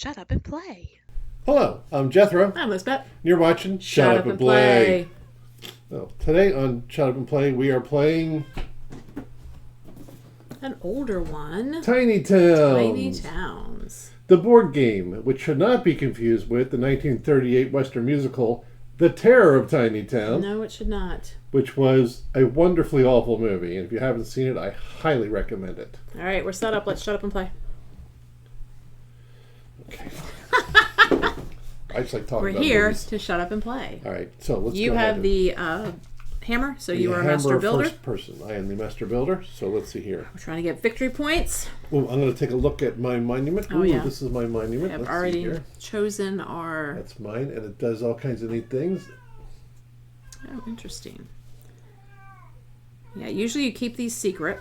Shut up and play. Hello, I'm Jethro. I'm Lisbeth. You're watching Shut Up and Play. So, today on Shut Up and Play, we are playing An older one. Tiny Towns. Tiny Towns. The board game, which should not be confused with the 1938 Western musical The Terror of Tiny Town. No, it should not. Which was a wonderfully awful movie. And if you haven't seen it, I highly recommend it. All right, we're set up. Let's shut up and play. Okay. I just like talking We're about here movies. to shut up and play. All right, so let's You go have ahead the hammer, so you are a master builder. First person. I am the master builder, so let's see here. We're trying to get victory points. Oh, I'm going to take a look at my monument. Oh, yeah. This is my monument. I've Let's already see here. chosen our... That's mine, and it does all kinds of neat things. Oh, interesting. Yeah, usually you keep these secret.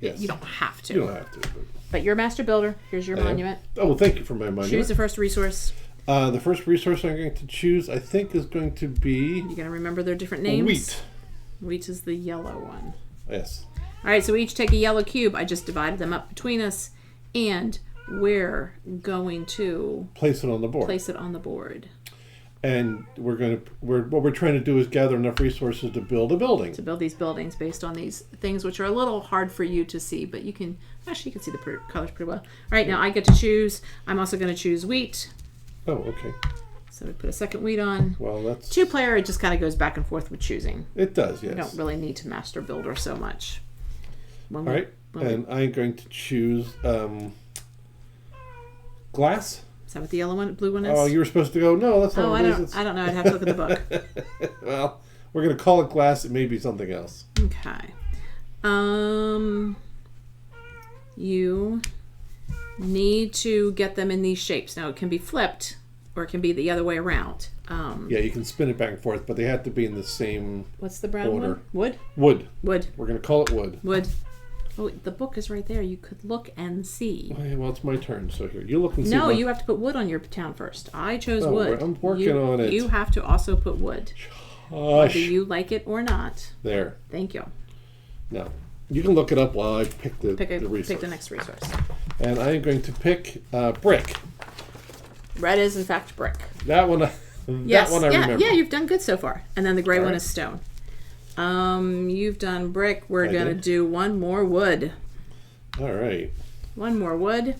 Yes. You don't have to. You don't have to. But you're a master builder. Here's your monument. Oh, thank you for my monument. Choose the first resource. The first resource I'm going to choose, I think, is going to be... You got to remember their different names? Wheat. Wheat is the yellow one. Yes. All right, so we each take a yellow cube. I just divided them up between us, and we're going to place it on the board. Place it on the board. And what we're trying to do is gather enough resources to build a building. To build these buildings based on these things, which are a little hard for you to see, but you can see the colors pretty well. All right, now I get to choose. I'm also going to choose wheat. Oh, okay. So we put a second wheat on. Well, that's... Two-player, it just kind of goes back and forth with choosing. It does, yes. You don't really need to master builder so much. All right, and I'm going to choose glass. Is that what the yellow one, blue one is? Oh, you were supposed to go, no, that's not what it is. I don't know. I'd have to look at the book. Well, we're going to call it glass. It may be something else. Okay. You need to get them in these shapes. Now, it can be flipped, or it can be the other way around. Yeah, you can spin it back and forth, but they have to be in the same What's the brown order. one? Wood? Wood. Wood. We're going to call it wood. Wood. Oh, the book is right there. You could look and see. Oh, yeah, well, it's my turn, so here. You look and see. No, you have to put wood on your town first. I chose wood. I'm working on it. You have to also put wood. Whether you like it or not. There. Thank you. Now, you can look it up while I pick the resource. Pick the next resource. And I'm going to pick brick. Red is, in fact, brick. That one, Yes. I remember. Yeah, you've done good so far. And then the gray one right. is stone. You've done brick. We're going to do one more wood. All right. One more wood.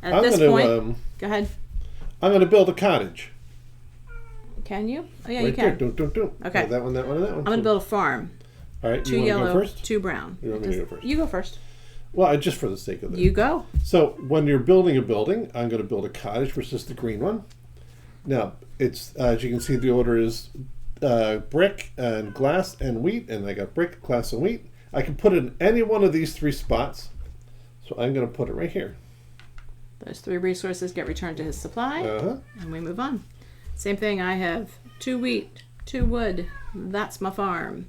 At this point, go ahead. I'm going to build a cottage. Can you? Oh, yeah, right you can. There. Don't. Okay. That one, and that one. I'm going to build a farm. All right. Two you yellow, go first? two brown. You want me to go first? You go first. Well, just for the sake of it. You go. So when you're building a building, I'm going to build a cottage, which is the green one. Now, it's as you can see, the order is brick and glass and wheat, and I got brick, glass, and wheat. I can put it in any one of these three spots, so I'm going to put it right here. Those three resources get returned to his supply, and we move on. Same thing, I have 2 wheat, 2 wood. That's my farm.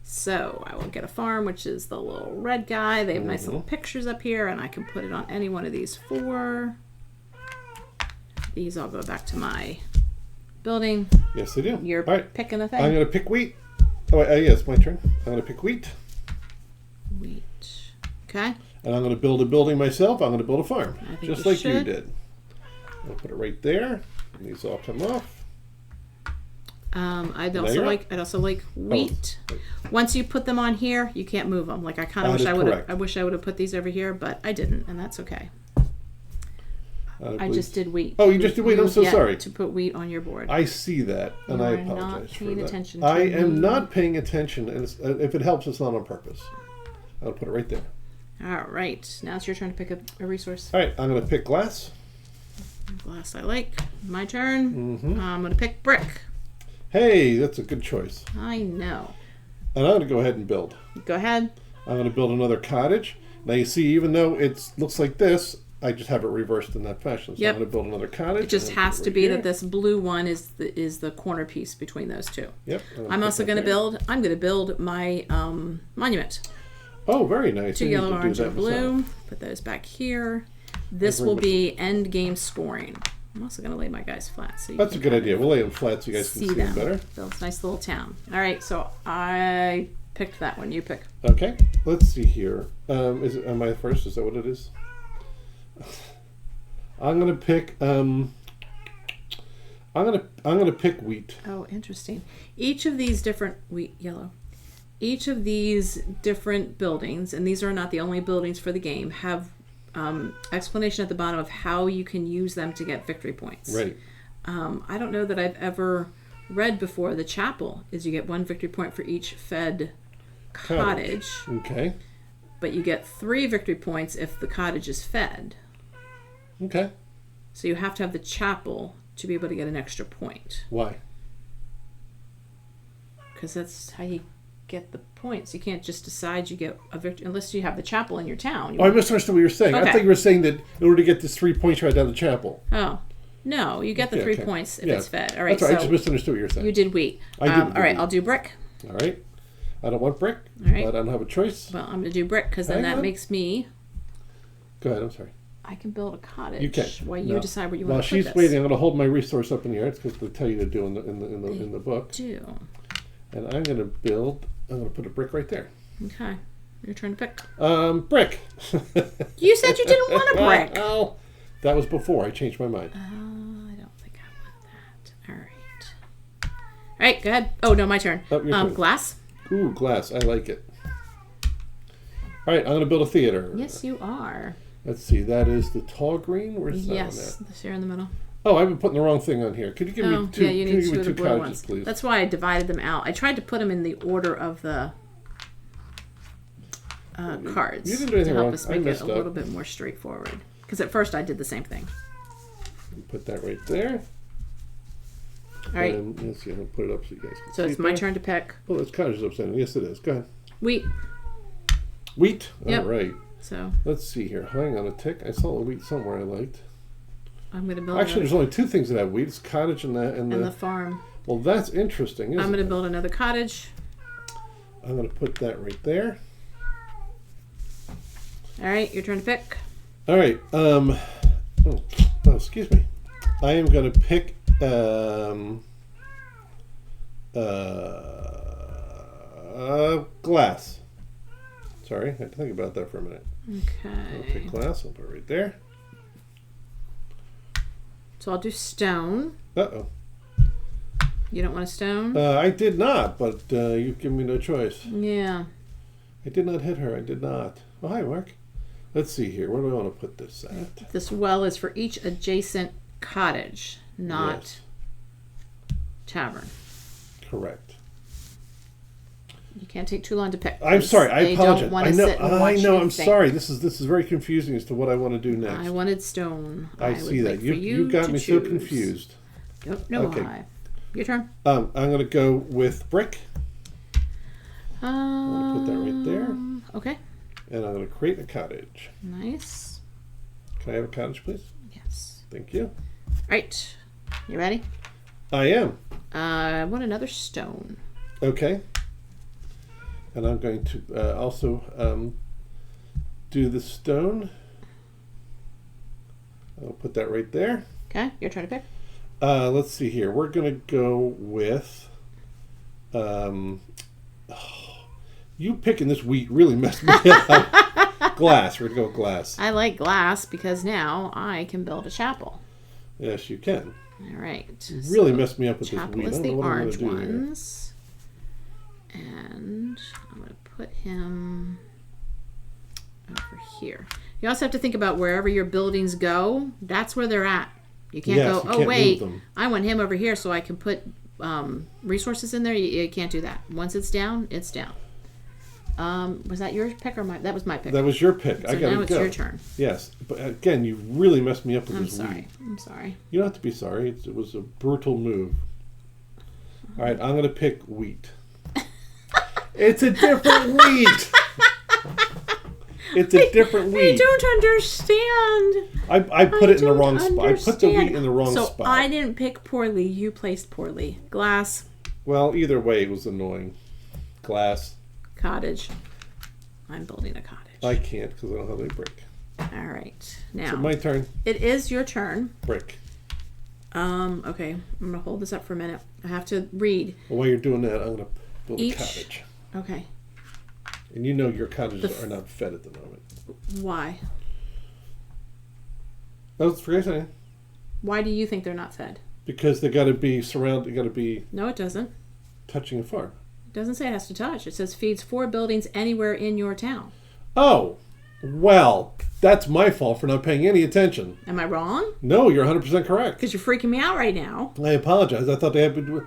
So I will get a farm, which is the little red guy. They have nice little pictures up here, and I can put it on any one of these 4. These all go back to my building. Yes, they do. You're picking a thing. I'm going to pick wheat. Oh, yes, my turn. I'm going to pick wheat. Wheat. Okay. And I'm going to build a building myself. I'm going to build a farm, just like you did. I'll put it right there. And these all come off. I'd also like wheat. Oh. Once you put them on here, you can't move them. Like I kind of wish I would have put these over here, but I didn't, and that's okay. I just did wheat. Oh, you just did wheat. I'm so sorry. To put wheat on your board. I see that, and I apologize not for paying that. Attention I am not paying attention, and if it helps, it's not on purpose. I'll put it right there. All right. Now it's your turn to pick a resource. All right. I'm going to pick glass. Glass I like. My turn. I'm going to pick brick. Hey, that's a good choice. I know. And I'm going to go ahead and build. Go ahead. I'm going to build another cottage. Now you see, even though it looks like this, I just have it reversed in that fashion. So I'm going to build another cottage. It just has to be that this blue one is the corner piece between those two. Yep. I'm also going to build. I'm going to build my monument. Oh, very nice. 2 yellow, orange, and blue. Put those back here. This will be end game scoring. I'm also going to lay my guys flat. So that's a good idea. We'll lay them flat so you guys can see them better. Build a nice little town. All right, so I picked that one. You pick. Okay. Let's see here. Am I first? Is that what it is? I'm gonna pick. I'm gonna pick wheat. Oh, interesting. Each of these different yellow. Each of these different buildings, and these are not the only buildings for the game, have explanation at the bottom of how you can use them to get victory points. Right. I don't know that I've ever read before. The chapel is you get 1 victory point for each fed cottage. Okay. But you get 3 victory points if the cottage is fed. Okay. So you have to have the chapel to be able to get an extra point. Why? Because that's how you get the points. You can't just decide you get a victory unless you have the chapel in your town. I misunderstood what you were saying. Okay. I thought you were saying that in order to get this 3 points, you had to have the chapel. Oh. No, you get the 3 points if it's fed. All right, that's right. so I just misunderstood what you were saying. You did wheat. I did. All right, I'll do brick. All right. I don't want brick, All right. but I don't have a choice. Well, I'm going to do brick because then that makes me... Go ahead, I'm sorry. I can build a cottage. You can. While you decide where you want to put this. this. While she's waiting, I'm going to hold my resource up in the air. It's because they tell you to do in the book. Do. And I'm going to put a brick right there. Okay. Your turn to pick. Brick. You said you didn't want a brick. Oh, that was before. I changed my mind. I don't think I want that. All right. All right, go ahead. Oh, no, my turn. Oh, your turn. Glass. Ooh, glass. I like it. All right, I'm going to build a theater. Yes, you are. Let's see. That is the tall green. Where's that Yes, one at? this here in the middle. Oh, I've been putting the wrong thing on here. Could you give me two? Yeah, you need two of the blue cottages, ones. please? That's why I divided them out. I tried to put them in the order of the cards You didn't do anything to help wrong. us I make it messed a up. little bit more straightforward. Because at first I did the same thing. Put that right there. All right. And let's see. I'm going to put it up so you guys can So see it's my there. turn to pick. Oh, it's cottages upside down. Yes, it is. Go ahead. Wheat. Wheat. Yep. All right. So Let's see here. Hang on a tick. I saw a wheat somewhere I liked. I'm going to build. Actually, there's only 2 things that have wheat. It's cottage and the farm. Well, that's interesting. I'm going to build another cottage. I'm going to put that right there. All right, your turn to pick. All right. Excuse me. I am going to pick glass. Sorry, I had to think about that for a minute. I'll pick Okay. glass. I'll put it right there. So I'll do stone. Uh-oh. You don't want a stone? I did not, but you've given me no choice. Yeah. I did not hit her. I did not. Oh, hi, Mark. Let's see here. Where do I want to put this at? This well is for each adjacent cottage, not tavern. Correct. You can't take too long to pick. I'm sorry. I apologize. Don't want I to know. sit and watch you I'm think. sorry. This is very confusing as to what I want to do next. I wanted stone. I see that. You got me so confused. Don't know Okay. why. Your turn. I'm going to go with brick. I'm going to put that right there. Okay. And I'm going to create a cottage. Nice. Can I have a cottage, please? Yes. Thank you. Right. You ready? I am. I want another stone. Okay. And I'm going to also do the stone. I'll put that right there. Okay. Your turn to pick. Let's see here. We're going to go with... you picking this wheat really messed me up. Glass. We're going to go with glass. I like glass because now I can build a chapel. Yes, you can. All right. You really messed me up with this Chapel wheat. I is don't the know what I'm orange going to do here. ones. And I'm going to put him over here. You also have to think about wherever your buildings go, that's where they're at. You can't Yes, go, you oh, can't wait, move them. I want him over here so I can put resources in there. You can't do that. Once it's down, it's down. Was that your pick or mine? That was my pick. That was your pick. So I got to go. now it's your turn. Yes, but again, you really messed me up with I'm this sorry. wheat. I'm sorry. You don't have to be sorry. It was a brutal move. All right, I'm going to pick wheat. It's a different wheat. It's a different wheat. I don't understand. I put it in the wrong spot. I put the wheat in the wrong so spot. I didn't pick poorly. You placed poorly. Glass, Well, either way, it was annoying. Glass. cottage. I'm building a cottage. I can't because I don't have any brick. All right. Now, So my turn. it is your turn. Brick. Okay. I'm going to hold this up for a minute. I have to read. Well, while you're doing that, I'm going to build Each- a cottage. Okay. And you know your cottages are not fed at the moment. Why? That's forgetting. Why do you think they're not fed? Because they got to be surrounded. They got to be. No, it doesn't. Touching a farm. It doesn't say it has to touch. It says feeds 4 buildings anywhere in your town. Oh, well, that's my fault for not paying any attention. Am I wrong? No, you're 100% correct. Because you're freaking me out right now. I apologize. I thought they had been.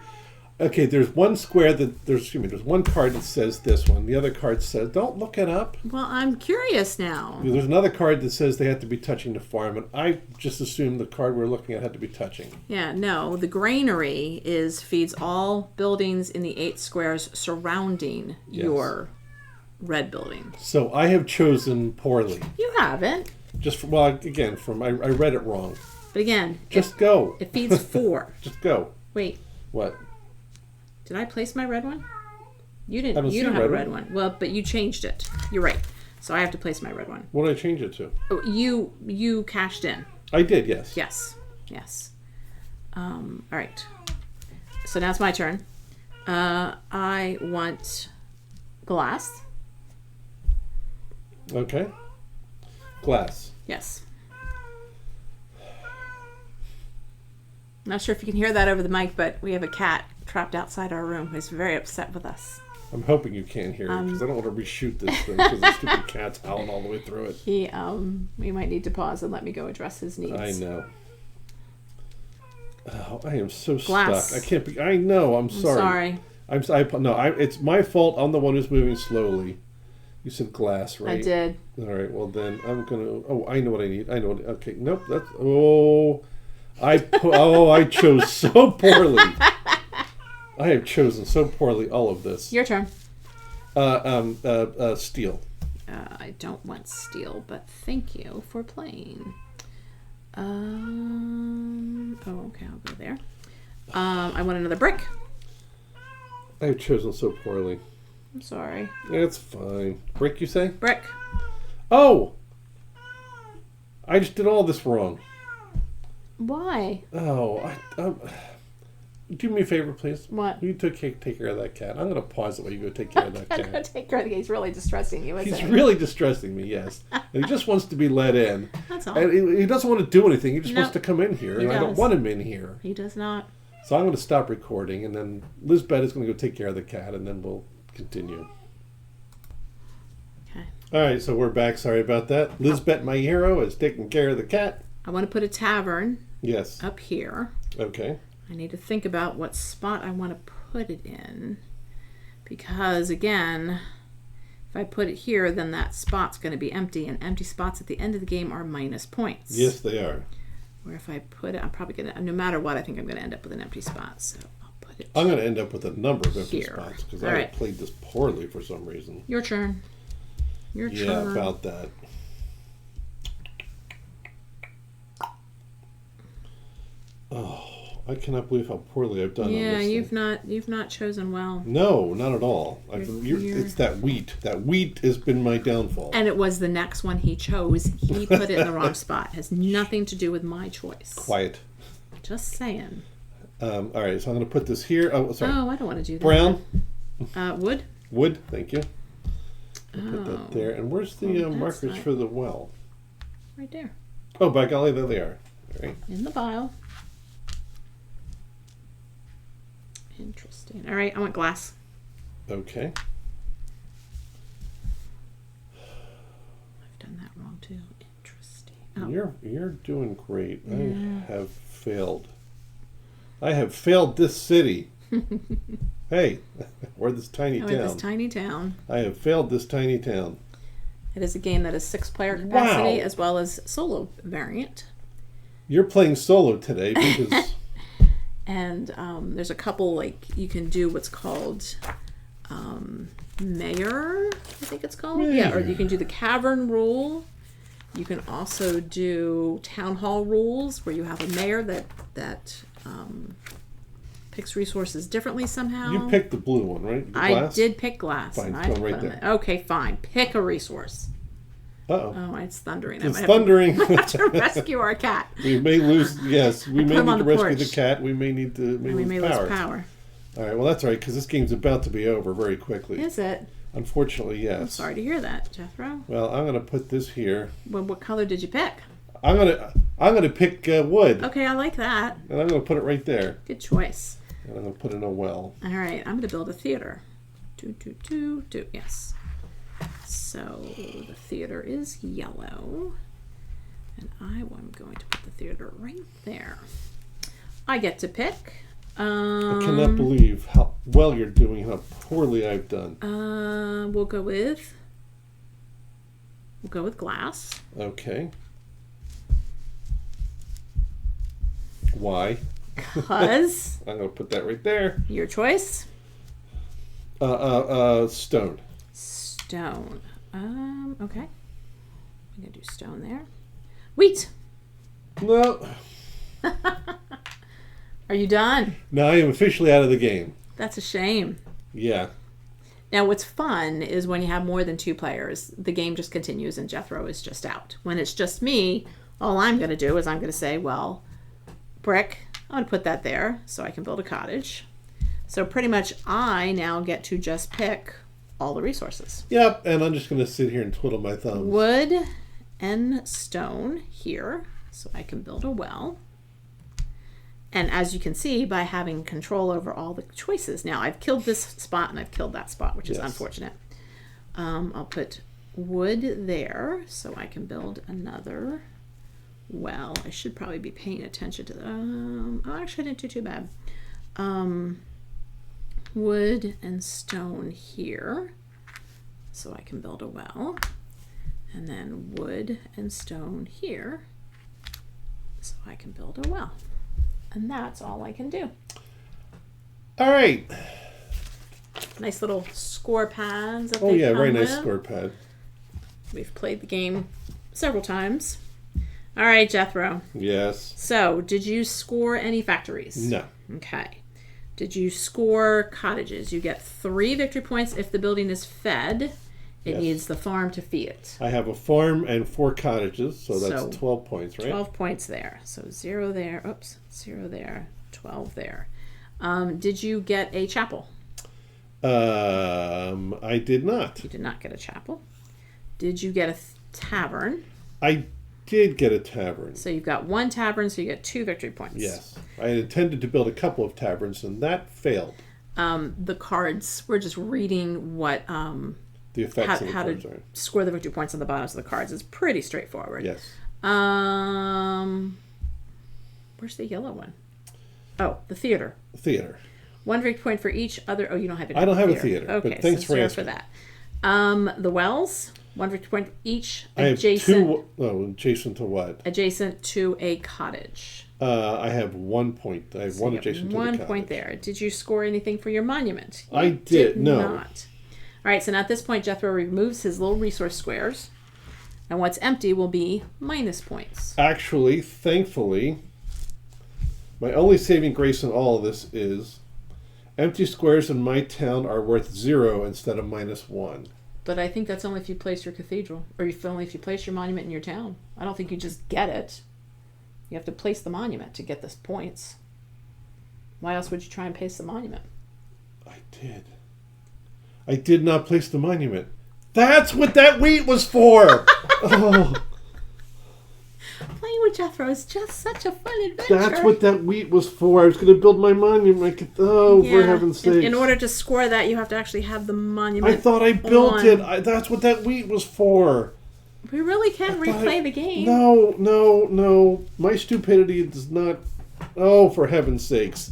Okay, there's one square that there's one card that says this one. The other card says don't look it up. Well, I'm curious now. There's another card that says they have to be touching the farm, and I just assumed the card we're looking at had to be touching. Yeah, no. The granary feeds all buildings in the 8 squares surrounding your red building. So I have chosen poorly. You haven't. Just again, I read it wrong. But again, just go. It feeds 4. Just go. Wait. What? Did I place my red one? You didn't. You don't have a red one. Well, but you changed it. You're right. So I have to place my red one. What did I change it to? Oh, you cashed in. I did, yes. Yes. All right. So now it's my turn. I want glass. Okay. Glass. Yes. Not sure if you can hear that over the mic, but we have a cat trapped outside our room who's very upset with us. I'm hoping you can't hear it because I don't want to reshoot this thing because the stupid cat's howling all the way through it. We might need to pause and let me go address his needs. I know. Oh, I am so glass. stuck. I can't be. I know. I'm sorry. It's my fault. I'm the one who's moving slowly. You said glass, right? I did. All right. Well, then I'm gonna. Oh, I know what I need. Okay. Nope. That's. Oh. I chose so poorly. I have chosen so poorly all of this. Your turn. Steel. I don't want steel, but thank you for playing. Okay, I'll go there. I want another brick. I have chosen so poorly. I'm sorry. It's fine. Brick, you say? Brick. Oh! I just did all this wrong. Why? Oh, do me a favor, please. What? You take care of that cat. I'm going to pause it while you go take care of that cat. I'm going to take care of the cat. He's really distressing you, isn't he? He's really distressing me, yes. And he just wants to be let in. That's all. And he doesn't want to do anything. He just wants to come in here. And I don't want him in here. He does not. So I'm going to stop recording, and then Lizbeth is going to go take care of the cat, and then we'll continue. Okay. All right, so we're back. Sorry about that. Lizbeth, my hero, is taking care of the cat. I want to put a tavern. Yes. Up here. Okay. I need to think about what spot I want to put it in. Because, again, if I put it here, then that spot's going to be empty. And empty spots at the end of the game are minus points. Yes, they are. Where if I put it, I'm probably going to, no matter what, I think I'm going to end up with an empty spot. So I'll put it I'm going to end up with a number of empty here. spots because I played this poorly for some reason. Your turn. Your turn. Yeah, about that. Oh, I cannot believe how poorly I've done on this you've not chosen well. No, not at all. It's that wheat. That wheat has been my downfall. And it was the next one he chose. He put it in the wrong spot. It has nothing to do with my choice. Quiet. Just saying. All right, so I'm going to put this here. Oh, sorry. Oh, I don't want to do that. Brown. Wood. Wood. Thank you. Put that there. And where's the markers for the well? Right there. Oh, by golly, there they are. All right. In the pile. Interesting. All right, I want glass. Okay. I've done that wrong too. Interesting. Oh. You're doing great. Yeah. I have failed. I have failed this city. Hey, we're this tiny town. This tiny town. I have failed this tiny town. It is a game that is 6-player capacity as well as solo variant. You're playing solo today because. And there's a couple, you can do what's called mayor, I think it's called. Mayor. Yeah, or you can do the cavern rule. You can also do town hall rules where you have a mayor that picks resources differently somehow. You picked the blue one, right? I did pick glass. Fine, it's going right there. Okay, fine. Pick a resource. Uh-oh. Oh, it's thundering. It's thundering. I have to rescue our cat. We may lose, yes. We may need to rescue porch. the cat. We may need to lose power. All right, well, that's all right, because this game's about to be over very quickly. Is it? Unfortunately, yes. I'm sorry to hear that, Jethro. Well, I'm going to put this here. Well, what color did you pick? I'm going to... I'm going to pick wood. Okay, I like that. And I'm going to put it right there. Good choice. And I'm going to put in a well. All right, I'm going to build a theater. Do. Yes. So the theater is yellow. And I'm going to put the theater right there. I get to pick. I cannot believe how well you're doing, how poorly I've done. We'll go with glass. Okay. Why? Because I'm going to put that right there. Your choice. Stone. Stone. Okay. I'm gonna do stone there. Wheat. No. Are you done? Now I am officially out of the game. That's a shame. Yeah. Now what's fun is when you have more than 2 players, the game just continues and Jethro is just out. When it's just me, all I'm gonna do is I'm gonna say, well, brick, I'm gonna put that there so I can build a cottage. So pretty much I now get to just pick all the resources. Yep, and I'm just going to sit here and twiddle my thumbs. Wood and stone here, so I can build a well. And as you can see, by having control over all the choices, now I've killed this spot and I've killed that spot, which is unfortunate. I'll put wood there so I can build another well. I should probably be paying attention to the... oh, actually I didn't do too bad. Wood and stone here so I can build a well, and then wood and stone here so I can build a well, and that's all I can do. All right. Nice little score pads that Oh they yeah, come very nice with. score pad. We've played the game several times. All right, Jethro. Yes. So did you score any factories? No. Okay. Did you score cottages? You get 3 victory points if the building is fed. It needs the farm to feed it. I have a farm and 4 cottages, so that's 12 points, right? 12 points there. So 0 there. Oops. 0 there. 12 there. Did you get a chapel? I did not. You did not get a chapel. Did you get a tavern? I did get a tavern. So you've got 1 tavern, so you get 2 victory points. Yes. I intended to build a couple of taverns, and that failed. The cards, we're just reading what The effects of the how cards to are. score the victory points on the bottoms of the cards. It's pretty straightforward. Yes. Where's the yellow one? Oh, the theater. Theater. 1 victory point for each other. Oh, you don't have it. I don't have a theater. Okay, but thanks so for 0 asking. for that. The wells. 1 victory point for each. I have adjacent. 2. Oh, adjacent to what? Adjacent to a cottage. I have 1 point. I have So 1 you get adjacent to the cottage. 1 point there. Did you score anything for your monument? I did no. Not. All right, so now at this point, Jethro removes his little resource squares, and what's empty will be minus points. Actually, thankfully, my only saving grace in all of this is empty squares in my town are worth 0 instead of -1. But I think that's only if you place your cathedral, or only if you place your monument in your town. I don't think you just get it. You have to place the monument to get the points. Why else would you try and place the monument? I did. I did not place the monument. That's what that wheat was for! Oh, Playing with Jethro is just such a fun adventure. that's what that wheat was for. I was going to build my monument. Oh, for heaven's sake. In order to score that, you have to actually have the monument. I thought I built it. That's what that wheat was for. We really can replay the game. No. My stupidity does not... Oh, for heaven's sakes.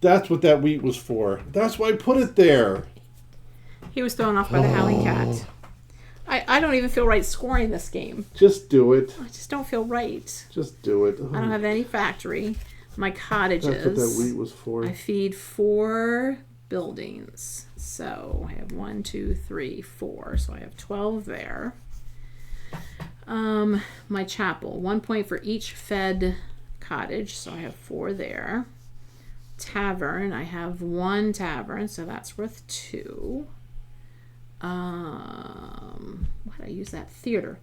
That's what that wheat was for. That's why I put it there. He was thrown off by the howling cat. I don't even feel right scoring this game. Just do it. I just don't feel right. Just do it. I don't have any factory. My cottages. That's what that wheat was for. I feed 4 buildings. So I have 1, 2, 3, 4. So I have 12 there. My chapel. 1 point for each fed cottage. So I have 4 there. Tavern. I have 1 tavern. So that's worth 2. Why did I use that? Theater.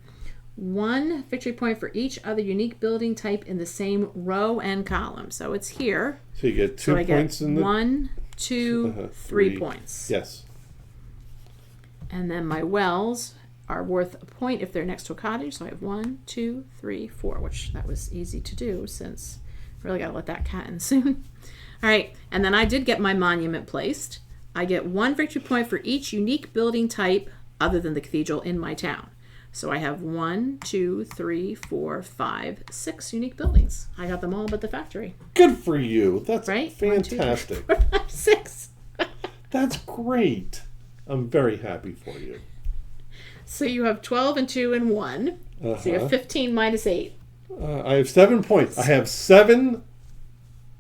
1 victory point for each other unique building type in the same row and column. So it's here. So you get 2 points in the... 1, 2, 3 points. Yes. And then my wells are worth a point if they're next to a cottage. So I have 1, 2, 3, 4, which that was easy to do since I really got to let that cat in soon. All right, and then I did get my monument placed. I get 1 victory point for each unique building type other than the cathedral in my town. So I have 1, 2, 3, 4, 5, 6 unique buildings. I got them all but the factory. Good for you. That's right? fantastic. 1, 2, 3, 4, 5, 6. That's great. I'm very happy for you. So you have 12 and 2 and 1. So you have 15 minus 8. I have 7 points. I have 7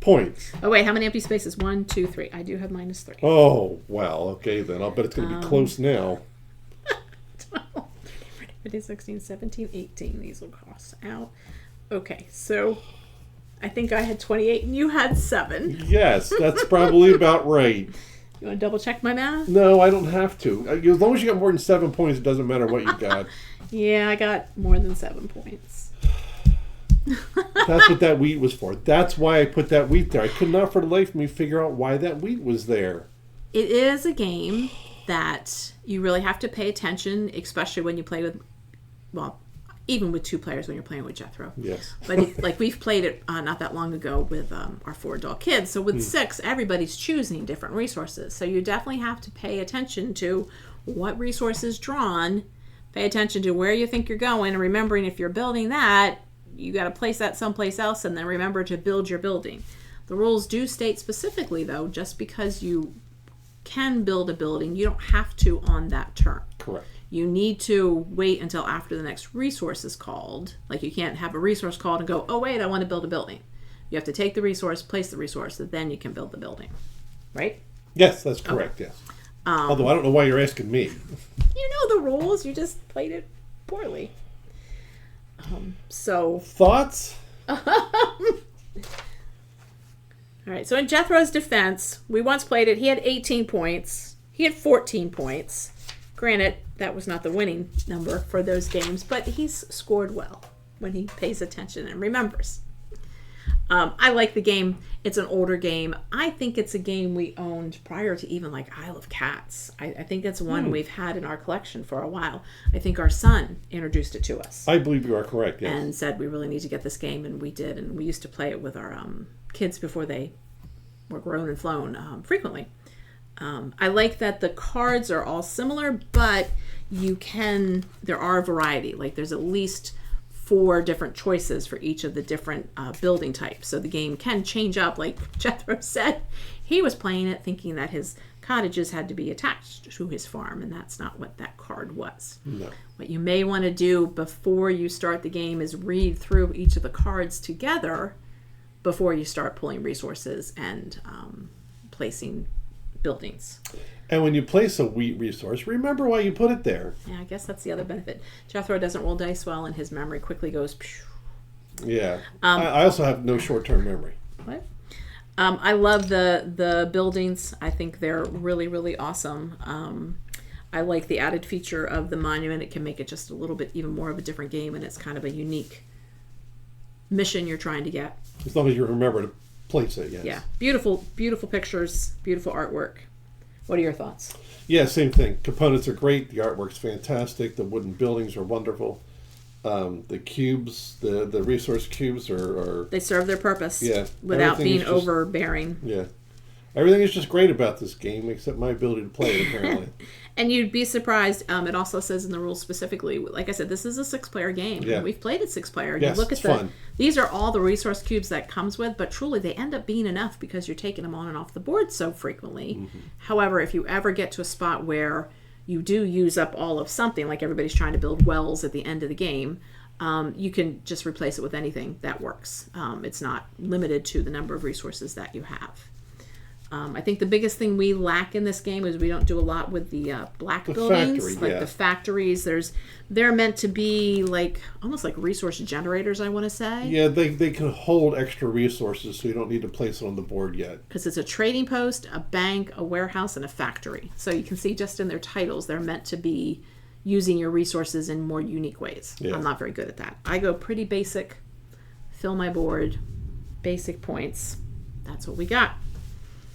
points. Oh, wait. How many empty spaces? 1, 2, 3. I do have minus 3. Oh, well. Okay, then. I'll bet it's going to be close now. 12, 13, 14, 16, 17, 18. These will cross out. Okay, so I think I had 28 and you had 7. Yes, that's probably about right. You want to double check my math? No, I don't have to. As long as you got more than 7 points, it doesn't matter what you got. Yeah, I got more than 7 points. That's what that wheat was for. That's why I put that wheat there. I could not for the life of me figure out why that wheat was there. It is a game that you really have to pay attention, especially when you play with, well, even with 2 players when you're playing with Jethro. Yes. But like we've played it not that long ago with our 4 adult kids. So with 6, everybody's choosing different resources. So you definitely have to pay attention to what resources drawn. Pay attention to where you think you're going, and remembering if you're building that, you got to place that someplace else, and then remember to build your building. The rules do state specifically, though, just because you can build a building, you don't have to on that turn. Correct. You need to wait until after the next resource is called. Like you can't have a resource called and go, oh wait, I want to build a building. You have to take the resource, place the resource, and then you can build the building. Right? Yes, that's correct, yes. Although I don't know why you're asking me. You know the rules, you just played it poorly. So Thoughts? all right, so in Jethro's defense, we once played it. He had 18 points. He had 14 points. Granted, that was not the winning number for those games, but he's scored well when he pays attention and remembers. I like the game. It's an older game. I think it's a game we owned prior to even like Isle of Cats. I think it's one we've had in our collection for a while. I think our son introduced it to us. I believe you are correct, yes. And said we really need to get this game, and we did. And we used to play it with our kids before they were grown and flown frequently. I like that the cards are all similar, but there are a variety. Like there's at least 4 different choices for each of the different building types. So the game can change up. Like Jethro said, he was playing it thinking that his cottages had to be attached to his farm, and that's not what that card was. No. What you may want to do before you start the game is read through each of the cards together before you start pulling resources and placing buildings. And when you place a wheat resource, remember why you put it there. Yeah, I guess that's the other benefit. Jethro doesn't roll dice well, and his memory quickly goes. Phew. Yeah. I also have no short-term memory. What? I love the buildings. I think they're really, really awesome. I like the added feature of the monument. It can make it just a little bit even more of a different game, and it's kind of a unique mission you're trying to get. As long as you remember to place it, yes. Yeah. Beautiful, beautiful pictures, beautiful artwork. What are your thoughts? Yeah, same thing. Components are great. The artwork's fantastic. The wooden buildings are wonderful. The cubes, the resource cubes are... They serve their purpose. Yeah. Without being overbearing. Yeah. Everything is just great about this game, except my ability to play it, apparently. And you'd be surprised. It also says in the rules specifically, like I said, this is a 6-player game. Yeah. We've played it 6-player. Yes, You look at it's fun. These are all the resource cubes that comes with, but truly they end up being enough because you're taking them on and off the board so frequently. Mm-hmm. However, if you ever get to a spot where you do use up all of something, like everybody's trying to build wells at the end of the game, you can just replace it with anything that works. It's not limited to the number of resources that you have. I think the biggest thing we lack in this game is we don't do a lot with the black buildings, the factories. They're meant to be like almost like resource generators, I want to say. Yeah, they can hold extra resources, so you don't need to place it on the board yet. Because it's a trading post, a bank, a warehouse, and a factory. So you can see just in their titles, they're meant to be using your resources in more unique ways. Yeah. I'm not very good at that. I go pretty basic, fill my board, basic points. That's what we got.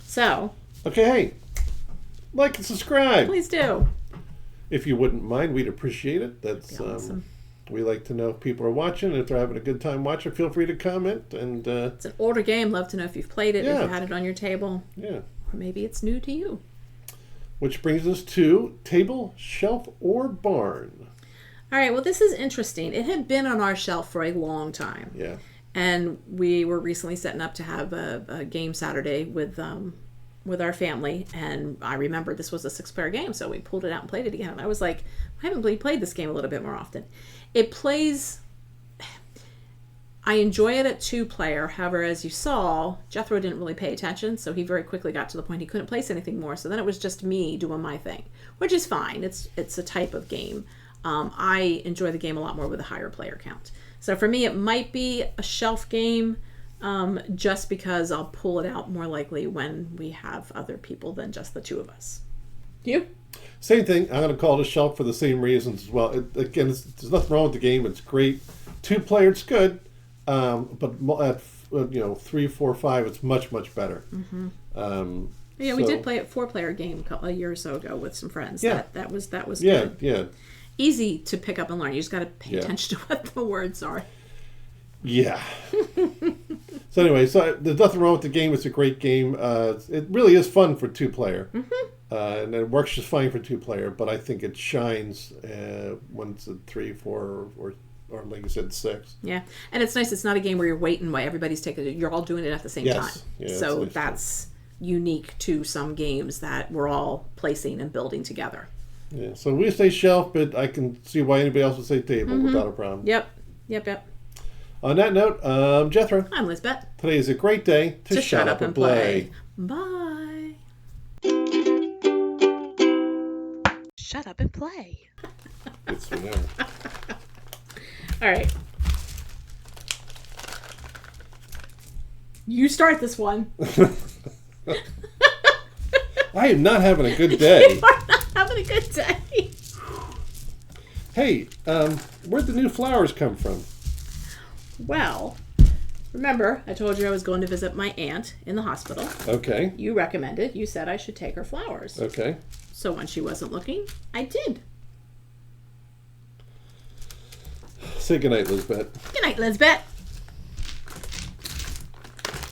So. Okay, hey, like and subscribe. Please do. If you wouldn't mind, we'd appreciate it. That's awesome. We like to know if people are watching. If they're having a good time watching, feel free to comment. And it's an older game. Love to know if you've played it, if you had it on your table. Yeah. Or maybe it's new to you. Which brings us to table, shelf, or barn. All right, well, this is interesting. It had been on our shelf for a long time. Yeah. And we were recently setting up to have a game Saturday with our family. And I remember this was a 6-player game, so we pulled it out and played it again. And I was like, I haven't really played this game a little bit more often. It plays... I enjoy it at 2-player. However, as you saw, Jethro didn't really pay attention, so he very quickly got to the point he couldn't place anything more. So then it was just me doing my thing, which is fine. It's a type of game. I enjoy the game a lot more with a higher player count. So for me, it might be a shelf game, just because I'll pull it out more likely when we have other people than just the 2 of us. You? Same thing. I'm going to call it a shelf for the same reasons as well. There's nothing wrong with the game. It's great. 2-player, it's good. But at 3, 4, 5, it's much, much better. Mm-hmm. We did play a 4-player game a year or so ago with some friends. Yeah. That was good. Yeah. Yeah. Easy to pick up and learn. You just got to pay attention to what the words are. Yeah. So anyway, there's nothing wrong with the game. It's a great game. It really is fun for 2-player. Mm-hmm. And it works just fine for 2-player, but I think it shines when it's a 3, 4, or like you said, 6. Yeah, and it's nice. It's not a game where you're waiting while everybody's taking it. You're all doing it at the same time. Yeah, so that's unique to some games that we're all placing and building together. Yeah, so we say shelf, but I can see why anybody else would say table without a problem. Yep. On that note, I'm Jethro. I'm Lisbeth. Today is a great day to shut up and play. Bye. Shut up and play. It's for now. All right. You start this one. I am not having a good day. You are not having a good day. Hey, where'd the new flowers come from? Well, remember, I told you I was going to visit my aunt in the hospital. Okay. You recommended. You said I should take her flowers. Okay. So when she wasn't looking, I did. Say goodnight, Lisbeth. Good night, Lisbeth.